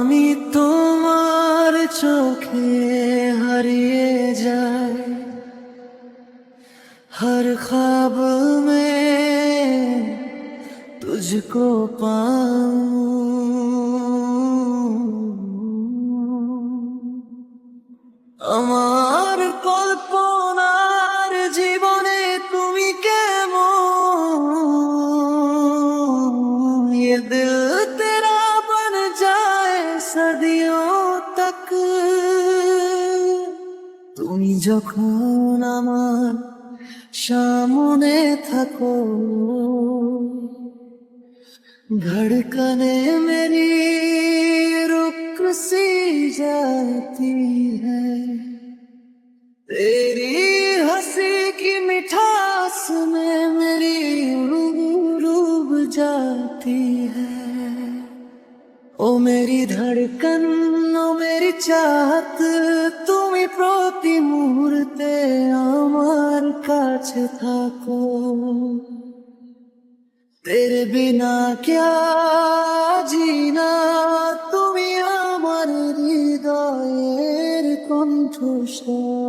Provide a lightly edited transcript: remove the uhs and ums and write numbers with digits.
আমি তোমার চোখে হারিয়ে যাই, हर ख्वाब में तुझको पाऊं। আমার কল্পনার জীবনে তুমি কেমন, ये दिल तेरा बन जाए सदियों तक। তুমি যখন আমার সামনে থাকো, धड़कने मेरी रुक सी जाती है, तेरी हंसी की मिठास में मेरी रूह डूब जाती है। ओ मेरी धड़कन, ओ मेरी चाहत, তুমি প্রতি মুহূর্তে আমার কাছে থাকো। तेरे बिना क्या जीना, তুমি আমার হৃদয়ের কণ্ঠস্বর।